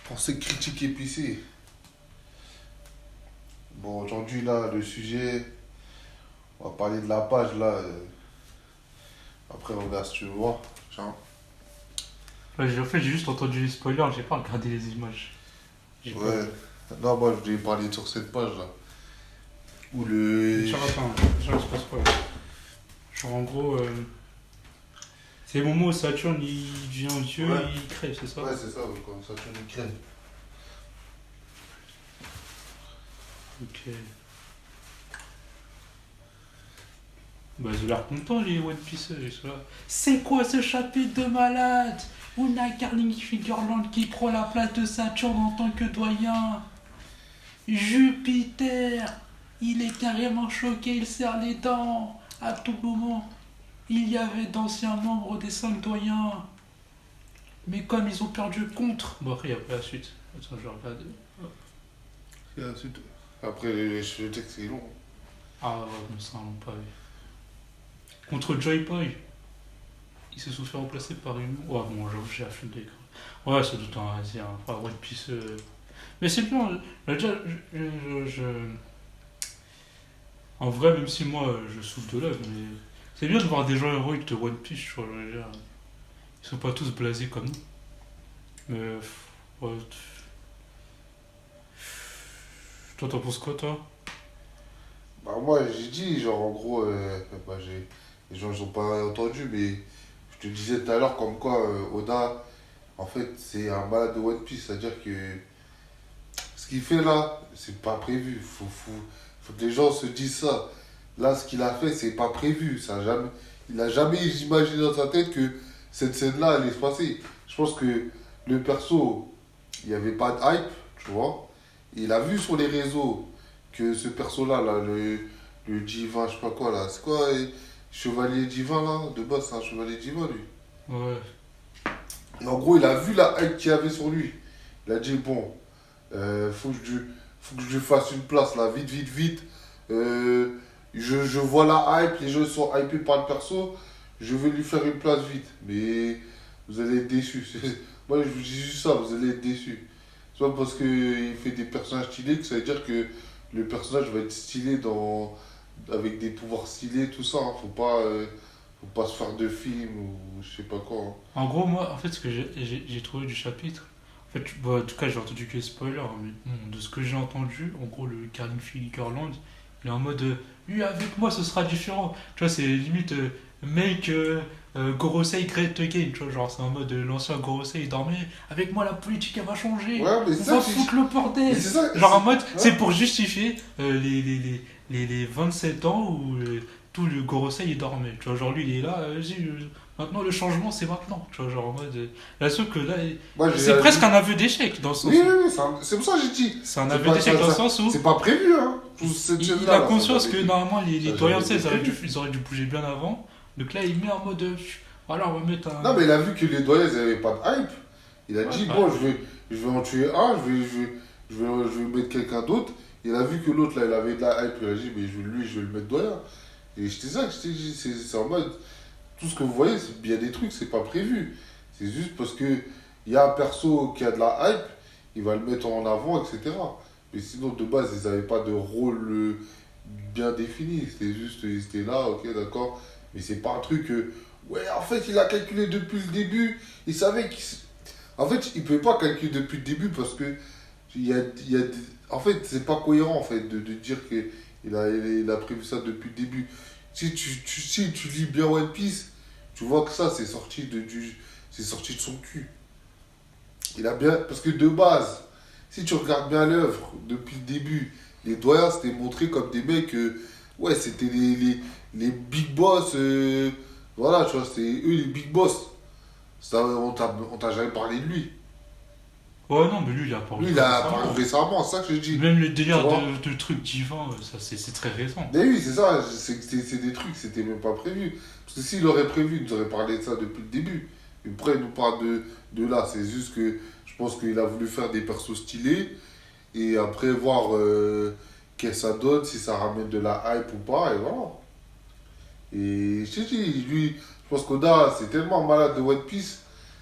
Pensée critique épicée. Bon, aujourd'hui, là, le sujet, on va parler de la page, là. Après, on verra si tu veux voir. Tiens. Ouais, en fait, j'ai juste entendu les spoilers, j'ai pas regardé les images. J'ai pas Ouais. vu. Non, moi, je voulais parler sur cette page, là. Où Genre, attends, genre, il se passe quoi là? Genre, en gros, c'est le moment où Saturne il devient dieu Ouais. et il crève, c'est ça? Ouais, c'est ça, comme ça, tu nous crèves. Ok. Bah, ils ont l'air contents, les One Piece, ils sont là. C'est quoi ce chapitre de malade? On a Carling Fingerland qui prend la place de Saturne en tant que doyen. Jupiter, il est carrément choqué, il serre les dents. À tout moment, il y avait d'anciens membres des 5 doyens. Mais comme ils ont perdu contre. Bon, après, il n'y a pas la suite. Attends, je regarde. Et ensuite, après, le texte est long. Ah, ouais, bon, ça, on l'a pas vu. Contre Joy Boy, il se sont fait remplacer par une. Ouais, bon, j'avoue, j'ai la flemme d'écran. Ouais, c'est tout un. C'est un. Enfin, One Piece. Mais c'est bien. Là, déjà, en vrai, même si moi, je souffre de l'œuvre, mais. C'est bien de voir des gens héroïques de One Piece, tu vois. Je veux dire, ils sont pas tous blasés comme nous. Mais. Ouais. Toi, t'en penses quoi, toi? Bah, moi, j'ai dit, genre, en gros, bah, les gens, ils ont pas entendu, mais je te disais tout à l'heure, comme quoi, Oda, en fait, c'est un malade de One Piece. C'est-à-dire que ce qu'il fait là, c'est pas prévu. Faut que les gens se disent ça. Là, ce qu'il a fait, c'est pas prévu. Ça a jamais, il a jamais imaginé dans sa tête que cette scène-là allait se passer. Je pense que le perso, il n'y avait pas de hype, tu vois. Il a vu sur les réseaux que ce perso-là, là, le divin, je sais pas quoi, là, c'est quoi, chevalier divin, là, de base, c'est un chevalier divin, lui. Ouais. Et en gros, il a vu la hype qu'il y avait sur lui. Il a dit, bon, faut que je fasse une place là, vite, vite, vite. Euh, je vois la hype, les gens sont hypés par le perso, je vais lui faire une place vite. Mais vous allez être déçus. Moi, je vous dis juste ça, vous allez être déçus. C'est pas parce qu'il fait des personnages stylés que ça veut dire que le personnage va être stylé avec des pouvoirs stylés, tout ça. Hein. Faut pas se faire de film ou je sais pas quoi. Hein. En gros, moi, en fait, ce que j'ai trouvé du chapitre, en fait, bah, en tout cas, j'ai entendu que les spoilers, hein, mais bon, de ce que j'ai entendu, en gros, le Carling Fingerland, il est en mode, oui, avec moi, ce sera différent. Tu vois, c'est limite, make Gorosei great again, tu vois, genre, c'est en mode, l'ancien Gorosei, il dormait, avec moi, la politique, elle va changer, Ouais, mais on c'est ça va que foutre le mais bordel. c'est ça. Genre, en mode, Ouais. c'est pour justifier les 27 ans où tout le Gorosei, il dormait. Tu vois, genre, lui, il est là, vas-y, maintenant, le changement, c'est maintenant. Tu vois, genre en mode. Là, sauf que là, Moi, j'ai c'est réagi. presque un aveu d'échec dans le sens Oui, où. oui, oui, c'est pour ça que j'ai dit. C'est un C'est aveu pas, d'échec dans le sens où c'est pas prévu, hein. Tout cette il chaîne-là, a là, ça a conscience jamais que été. normalement Ça les a doyens, jamais tu sais, été prévu. ils auraient dû bouger bien avant. Donc là, il met en mode. Voilà, on va mettre un. Non, mais il a vu que les doyens, ils avaient pas de hype. Il a Ouais, dit, bah. bon, je vais en tuer un, je vais mettre quelqu'un d'autre. Il a vu que l'autre, là, il avait de la hype. Il a dit, mais lui, je vais le mettre doyen. Et c'était ça que je t'ai dit. C'est en mode, tout ce que vous voyez, c'est bien des trucs, c'est pas prévu. C'est juste parce que il y a un perso qui a de la hype, il va le mettre en avant, etc. Mais sinon, de base, ils n'avaient pas de rôle bien défini. C'était juste, ils étaient là, ok, d'accord. Mais c'est pas un truc que, ouais, en fait, il a calculé depuis le début. Il savait qu'il. En fait, il ne peut pas calculer depuis le début parce que en fait, c'est pas cohérent en fait de dire qu'il a prévu ça depuis le début. Si tu lis bien One Piece, tu vois que ça, c'est sorti de son cul. Il a bien. Parce que de base, si tu regardes bien l'œuvre depuis le début, les doyens c'était montré comme des mecs. Ouais, c'était les big boss. Voilà, tu vois, c'est eux les big boss. Ça, on t'a jamais parlé de lui. Ouais, non, mais lui, il a apparu Lui, il très a apparu récemment. récemment, c'est ça que je dis. Même le Tu délire vois? de trucs divins, ça, c'est très récent. Mais oui, c'est ça, c'est des trucs, c'était même pas prévu. Parce que s'il aurait prévu, il nous aurait parlé de ça depuis le début. Et après, il nous parle de là. C'est juste que je pense qu'il a voulu faire des persos stylés et après voir qu'est-ce que ça donne, si ça ramène de la hype ou pas, et voilà. Et je te dis, lui, je pense qu'Oda, c'est tellement malade de One Piece.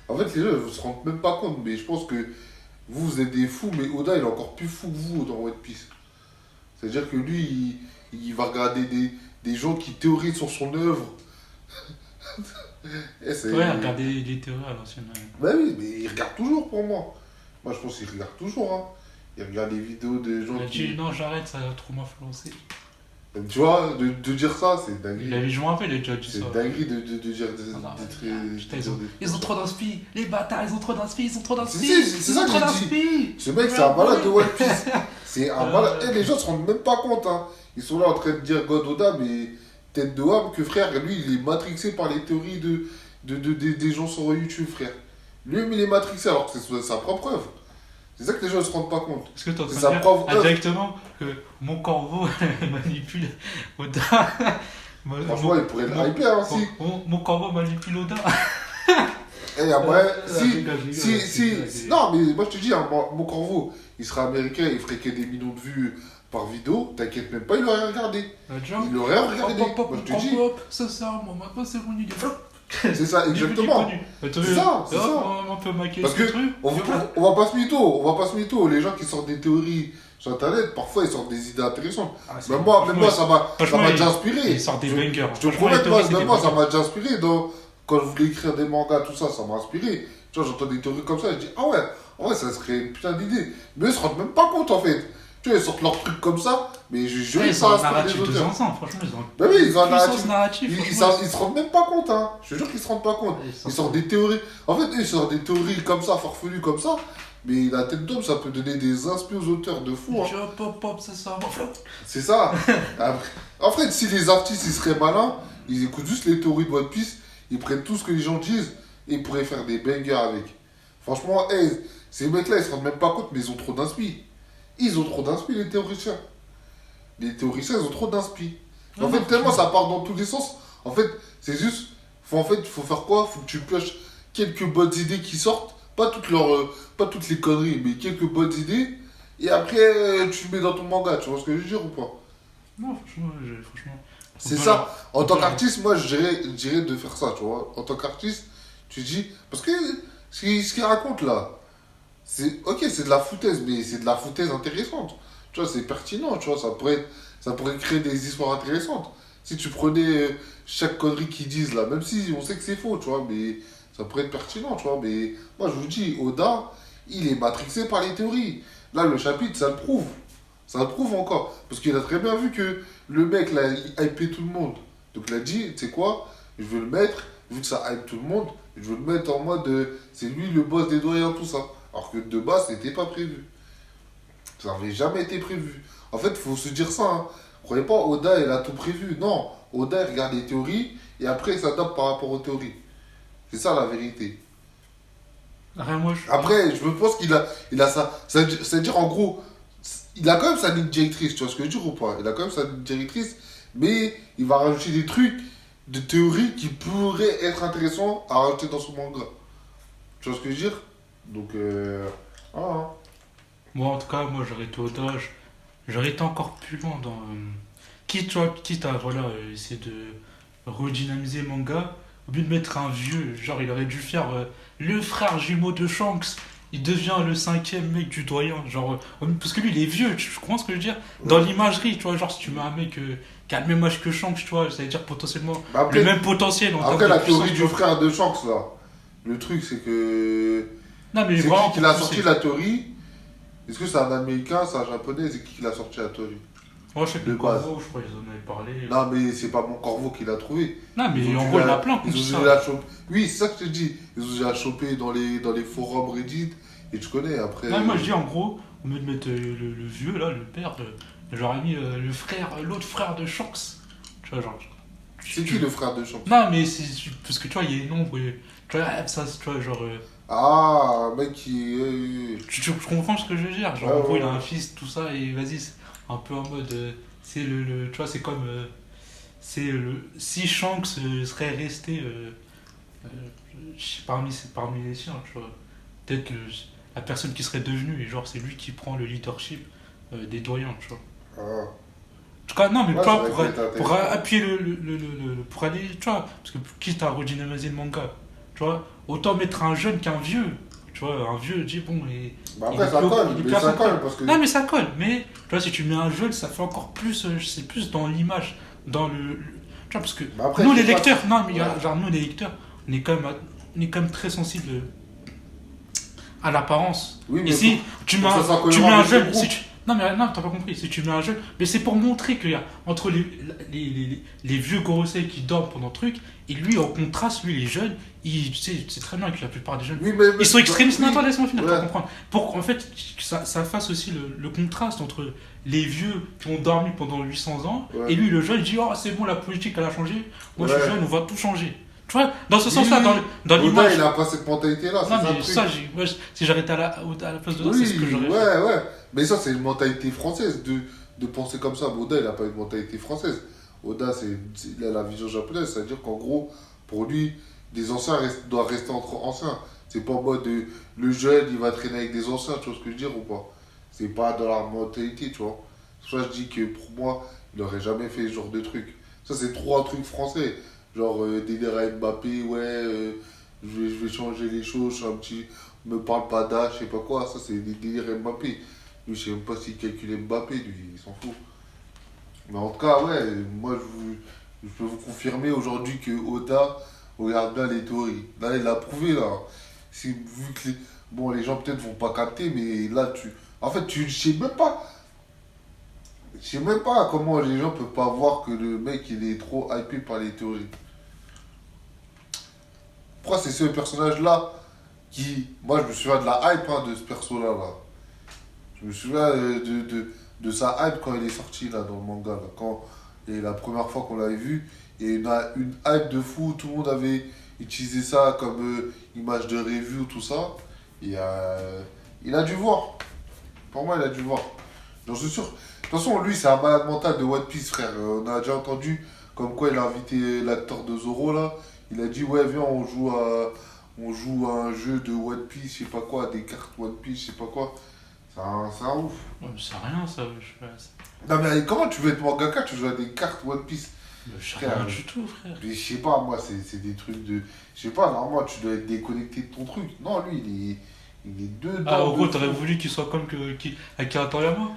En fait, les gens ne se rendent même pas compte, mais je pense que vous êtes des fous, mais Oda, il est encore plus fou que vous dans One Piece. C'est-à-dire que lui, il va regarder des gens qui théorisent sur son œuvre. Et c'est... Ouais, regarder les théories à l'ancienne. Ben oui, mais il regarde toujours pour moi. Moi, je pense qu'il regarde toujours. Hein. Il regarde les vidéos de gens Il a qui... dit non, j'arrête, ça va trop m'influencer. Tu vois, de dire ça, c'est dingue. Il avait, je me rappelle, il a déjà dit ça. C'est dinguerie de dire Ah, des putain, trucs. ils ont trop d'inspi, les bâtards, ils ont trop d'inspi, ils ont trop d'inspi. C'est ça que j'ai dit. Ce mec, c'est un malade de One Piece. C'est un malade. Et les gens se rendent même pas compte. Hein. Ils sont là en train de dire God Oda, mais tête de homme que frère, lui, il est matrixé par les théories des gens sur YouTube, frère. Lui-même, il est matrixé alors que c'est sa propre œuvre. C'est ça que les gens ne se rendent pas compte. Est-ce que tu es en C'est train de sa dire propre œuvre. indirectement que mon corbeau manipule Oda? Franchement, il pourrait le hyper hein, si. Mon corbeau manipule Oda. Et après, rigole, si. Non, mais moi je te dis, hein, mon corbeau, il serait américain, il ferait que des millions de vues par vidéo, t'inquiète même pas, il aurait regardé. Il aurait regardé. Moi je te dis. Ça, moi, maintenant c'est mon idée. C'est ça, exactement. C'est ça. On peut maquiller parce ce que truc. on va pas se mytho. Les gens qui sortent des théories sur internet, parfois ils sortent des idées intéressantes. Même moi, ça m'a déjà inspiré. Ils sortent des bangers. Je te promets, moi, ça m'a déjà inspiré. Quand je voulais écrire des mangas, tout ça, ça m'a inspiré. Tu vois, j'entends des théories comme ça, je dis, ah ouais, en vrai, ça serait une putain d'idée. Mais ils se rendent même pas compte en fait. Tu vois, ils sortent leurs trucs comme ça, mais je jure que ça a narratif de franchement, ils ont ben oui, ils ont un narratif. Ils se rendent même pas compte, hein. Je te jure qu'ils se rendent pas compte. Ils sortent des théories. En fait, eux, ils sortent des théories comme ça, farfelues comme ça. Mais la tête d'homme, ça peut donner des inspirations aux auteurs de fou. Hein. C'est ça. Après, en fait, si les artistes ils seraient malins, ils écoutent juste les théories de One Piece, ils prennent tout ce que les gens disent et ils pourraient faire des bangers avec. Franchement, ces mecs-là, ils se rendent même pas compte, mais ils ont trop d'inspi. Ils ont trop d'inspi, les théoriciens. Les théoriciens, ils ont trop d'inspi. En fait, tellement ça part dans tous les sens. En fait, c'est juste. Il faut faire quoi? Faut que tu pioches quelques bonnes idées qui sortent. Pas toutes les conneries, mais quelques bonnes idées. Et après, tu le mets dans ton manga. Tu vois ce que je veux dire ou pas? Non, franchement. C'est ça. En tant qu'artiste, moi, je dirais de faire ça, tu vois. En tant qu'artiste, tu dis. Parce que ce qu'il raconte là, c'est de la foutaise, mais c'est de la foutaise intéressante. Tu vois, c'est pertinent, tu vois. Ça pourrait créer des histoires intéressantes. Si tu prenais chaque connerie qu'ils disent là, même si on sait que c'est faux, tu vois, mais ça pourrait être pertinent, tu vois. Mais moi, je vous dis, Oda, il est matrixé par les théories. Là, le chapitre, ça le prouve. Ça le prouve encore. Parce qu'il a très bien vu que le mec, là, il hypait tout le monde. Donc, il a dit, tu sais quoi, je veux le mettre, vu que ça hype tout le monde, je veux le mettre en mode, c'est lui le boss des doyens, tout ça. Alors que de base, c'était pas prévu. Ça n'avait jamais été prévu. En fait, il faut se dire ça. Hein. Croyez pas, Oda, il a tout prévu. Non, Oda, il regarde les théories et après, il s'adapte par rapport aux théories. C'est ça la vérité. Après, je pense qu'il a ça. C'est-à-dire, en gros, il a quand même sa ligne directrice. Tu vois ce que je veux dire ou pas? Il a quand même sa ligne directrice, mais il va rajouter des trucs de théories qui pourraient être intéressants à rajouter dans son manga. Tu vois ce que je veux dire? Donc, voilà. Moi, en tout cas, j'aurais été Oda. J'aurais été encore plus loin dans. Quitte à voilà, essayer de redynamiser le manga, au lieu de mettre un vieux, genre il aurait dû faire le frère jumeau de Shanks, il devient le 5e mec du doyen, genre, parce que lui il est vieux, tu comprends ce que je veux dire? Dans l'imagerie, tu vois, genre si tu mets un mec qui a le même âge que Shanks, tu vois, ça veut dire potentiellement après, le même potentiel. Après la théorie du frère de Shanks là, le truc c'est que. Non mais c'est qui l'a sorti la théorie? Est-ce que c'est un américain, c'est un japonais? C'est qui l'a sorti la théorie? Moi je sais que le Corvo, je crois qu'ils en avaient parlé. Non mais c'est pas mon Corvo qui l'a trouvé. Non mais en gros il y en a plein comme ça. Oui, c'est ça que je te dis. Ils ont déjà chopé dans les forums Reddit et tu connais après. Non, moi je dis en gros, au lieu de mettre le vieux là, le père, j'aurais mis le frère, l'autre frère de Shanks. Tu vois, genre. C'est qui le frère de Shanks? Non mais c'est parce que tu vois, il y a une ombre, tu vois, ça, tu vois, genre. Ah, un mec qui. Tu comprends ce que je veux dire? Genre, en gros, il a un fils, tout ça, et vas-y, c'est un peu en mode. C'est tu vois, c'est comme. Si Shanks serait resté parmi les siens, tu vois, peut-être la personne qui serait devenue, et genre, c'est lui qui prend le leadership des doyens, tu vois. Ah. En tout cas, non, mais pas pour appuyer pour aller, tu vois, parce que quitte à redynamiser le manga, tu vois, autant mettre un jeune qu'un vieux, tu vois, un vieux dit, bon, et, Bah il après, est ça plus- colle, il est mais plus à ça son colle poil. parce que. Non, mais ça colle. Mais, tu vois, si tu mets un jeune, ça fait encore plus, c'est plus dans l'image, dans tu vois, parce que Bah après, nous, je les sais pas lecteurs, si- non, mais Ouais. genre, nous, les lecteurs, on est quand même très sensibles à l'apparence. Oui, mais Et si faut- tu faut mets, que ça soit tu mets cohérent un avec le jeune, groupe. non mais non, t'as pas compris. Si tu mets un jeune, mais c'est pour montrer qu'il y a entre les vieux gorossais qui dorment pendant le truc, et lui en contraste, lui les jeunes, tu sais, c'est très bien que la plupart des jeunes, Oui, mais. ils sont extrémistes. Oui. Non, attends, laisse-moi finir Ouais. pour comprendre. Pour qu'en fait, ça fasse aussi le contraste entre les vieux qui ont dormi pendant 800 ans, Ouais. et lui le jeune, il dit, oh c'est bon, la politique elle a changé, moi je suis Ouais. jeune, on va tout changer. Tu vois, dans ce Oui, sens-là, oui. dans Oda, l'image. il a pas cette mentalité-là, c'est Non, ça le mais truc. ça, si j'arrêtais à la place de ça, c'est ce que Oui, j'aurais fait. ouais. Mais ça, c'est une mentalité française de penser comme ça. Mais Oda, il a pas une mentalité française. Oda, il a la vision japonaise. C'est-à-dire qu'en gros, pour lui, des anciens doivent rester entre anciens. C'est pas en mode le jeune, il va traîner avec des anciens, tu vois ce que je veux dire ou pas? C'est pas dans la mentalité, tu vois. C'est pour ça que je dis que pour moi, il aurait jamais fait ce genre de truc. Ça, c'est trop un truc français. Genre, délire à Mbappé, ouais, je vais changer les choses, je suis un petit. Me parle pas d'âge, je sais pas quoi, ça c'est des délires Mbappé. Lui, je sais même pas s'il calcule Mbappé, lui, il s'en fout. Mais en tout cas, ouais, moi je peux vous confirmer aujourd'hui que Oda regarde bien les théories. Là, il l'a prouvé, là. Vu que bon, les gens peut-être vont pas capter, mais là, en fait, je sais même pas. Je sais même pas comment les gens peuvent pas voir que le mec il est trop hypé par les théories. Pourquoi c'est ce personnage-là qui. Moi, je me souviens de la hype hein, de ce perso-là. Là. Je me souviens de sa hype quand il est sorti là, dans le manga. Là. Quand, et la première fois qu'on l'avait vu, et il a une hype de fou. Tout le monde avait utilisé ça comme image de review, tout ça. Et il a dû voir. Pour moi, il a dû voir. J'en suis sûr. De toute façon, lui, c'est un malade mental de One Piece, frère. On a déjà entendu comme quoi il a invité l'acteur de Zoro là. Il a dit ouais viens on joue à un jeu de One Piece, je sais pas quoi, des cartes One Piece, je sais pas quoi. C'est un ouf. Ouais, mais c'est rien ça, Non mais comment tu veux être mangaka, tu joues à des cartes One Piece? je sais Frère, rien du tout, frère. Mais je sais pas, moi c'est des trucs de. Je sais pas, normalement tu dois être déconnecté de ton truc. Non lui il est dedans. Ah, en gros, de t'aurais fou. voulu qu'il soit comme Akira Toriyama.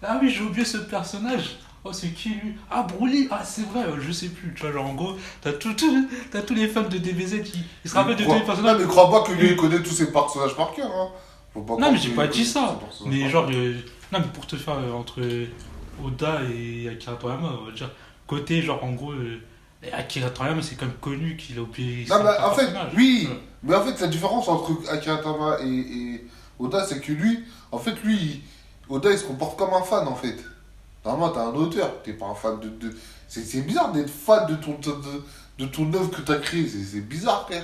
Ah oui, j'ai oublié ce personnage. Oh, c'est qui lui? Ah, Broly. Ah, c'est vrai, je sais plus. Tu vois, genre, en gros, t'as tous les fans de DBZ qui ils se rappellent de tous les Non personnages. mais crois pas que lui il connaît tous ses personnages par cœur. Hein. Faut pas Non, croire mais j'ai qu'il pas connaît dit tous ça. ses personnages Mais par genre, cœur. non, mais pour te faire entre Oda et Akira Toriyama, on va dire, côté, genre, en gros, Akira Toriyama, c'est quand même connu qu'il a oublié. Non, mais certains en fait, personnages. oui, Ouais. mais en fait, la différence entre Akira Toriyama et Oda, c'est que lui, en fait, Oda, il se comporte comme un fan, en fait. Normalement, t'es un auteur, t'es pas un fan de. C'est bizarre d'être fan de ton œuvre que t'as créée, c'est bizarre, frère.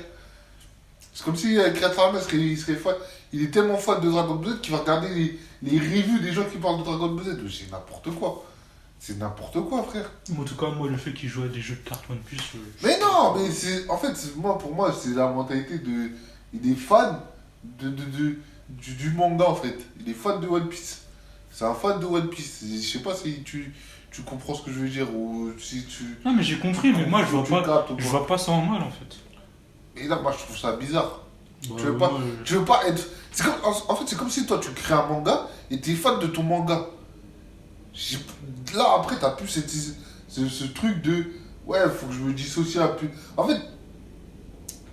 C'est comme si Akira Toriyama, il serait fan. Il est tellement fan de Dragon Ball Z qu'il va regarder les reviews des gens qui parlent de Dragon Ball Z. C'est n'importe quoi. C'est n'importe quoi, frère. En tout cas, moi, le fait qu'il joue à des jeux de cartes One Piece. Mais non, mais en fait, pour moi, c'est la mentalité de. Il est fan du manga, en fait. Il est fan de One Piece. C'est un fan de One Piece. Je sais pas si tu comprends ce que je veux dire ou si tu. Non, mais j'ai compris, mais moi, je vois tu pas. captes ou Je pas. vois pas ça en mal en fait. Et là, moi, je trouve ça bizarre. Bah, Tu veux pas- moi, Tu veux pas être. En fait, c'est comme si toi, tu crées un manga et t'es fan de ton manga. Là, après, t'as plus ce truc de. Ouais, faut que je me dissocie un peu. En fait,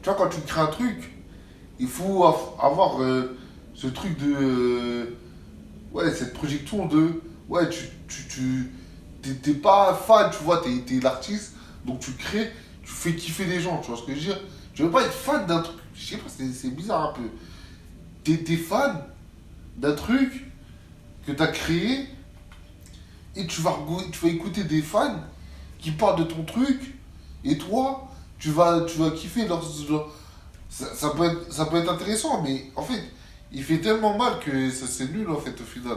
tu vois, quand tu crées un truc, il faut avoir ce truc de. Ouais, cette projection de. Ouais, t'es pas fan, tu vois, t'es l'artiste, donc tu crées, tu fais kiffer les gens, tu vois ce que je veux dire. Tu veux pas être fan d'un truc, je sais pas, c'est bizarre un peu. T'es fan d'un truc que t'as créé et tu vas écouter des fans qui parlent de ton truc et toi, tu vas kiffer ça peut être intéressant, mais en fait, il fait tellement mal que c'est nul en fait au final.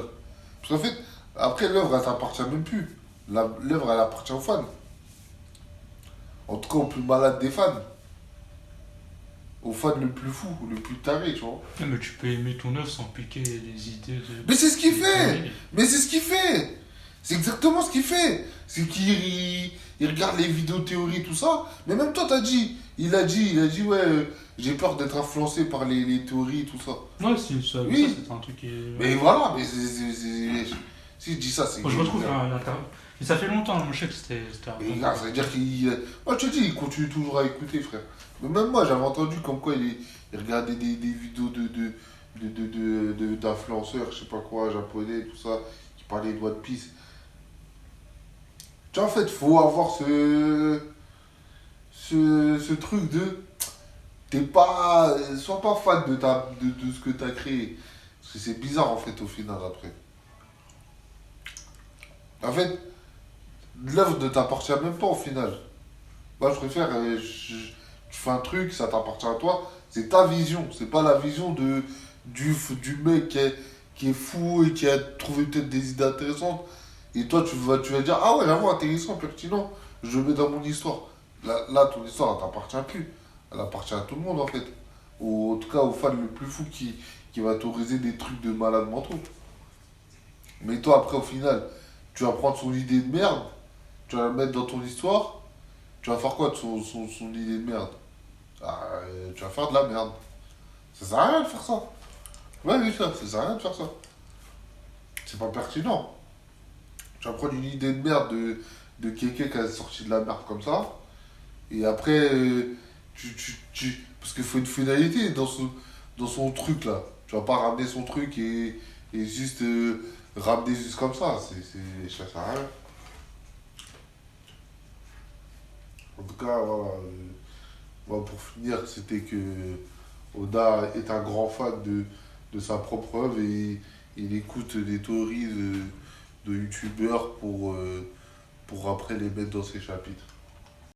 Parce qu'en fait, après l'œuvre elle t'appartient même plus. L'œuvre elle appartient aux fans. En tout cas au plus malade des fans. Au fan le plus fou, le plus taré, tu vois. Non, mais tu peux aimer ton œuvre sans piquer les idées de. Mais c'est ce qu'il fait! Oui. Mais c'est ce qu'il fait! C'est exactement ce qu'il fait! C'est qu'il regarde les vidéos théories, tout ça. Mais même toi, il a dit, ouais, j'ai peur d'être influencé par les théories et tout ça. Ouais, si, ça, Oui. ça c'était un truc qui est. Mais voilà, mais si je dis ça, c'est Moi, que je j'ai retrouve peur. l'interview. Mais ça fait longtemps, moi, je sais que c'était Mais regarde, ça veut dire qu'il. Moi, je te dis, il continue toujours à écouter, frère. Mais même moi, j'avais entendu comme quoi il regardait des vidéos d'influenceurs, je sais pas quoi, japonais, tout ça, qui parlaient de One Piece. Tu vois, en fait, faut avoir ce truc de. T'es pas. Sois pas fan de ce que t'as créé. Parce que c'est bizarre, en fait, au final, après. En fait, l'œuvre ne t'appartient même pas, au final. Moi, je préfère. Tu fais un truc, ça t'appartient à toi. C'est ta vision. C'est pas la vision du mec qui est fou et qui a trouvé peut-être des idées intéressantes. Et toi, tu vas dire, ah ouais, j'avoue, intéressant, pertinent. Je le mets dans mon histoire. Là, ton histoire, elle t'appartient plus. Elle appartient à tout le monde, en fait. Ou en tout cas, au fan le plus fou qui va t'autoriser des trucs de malade mentaux. Mais toi, après, au final, tu vas prendre son idée de merde, tu vas la mettre dans ton histoire, tu vas faire quoi de son idée de merde? Ah, tu vas faire de la merde. Ça sert à rien de faire ça. Ouais, oui, ça sert à rien de faire ça. C'est pas pertinent. Tu vas prendre une idée de merde de quelqu'un qui a sorti de la merde comme ça, et après, parce qu'il faut une finalité dans son truc là. Tu vas pas ramener son truc et juste ramener juste comme ça. Ça sert à rien. En tout cas, voilà. Voilà, pour finir, c'était que Oda est un grand fan de sa propre œuvre et il écoute des théories de youtubeurs pour après les mettre dans ses chapitres.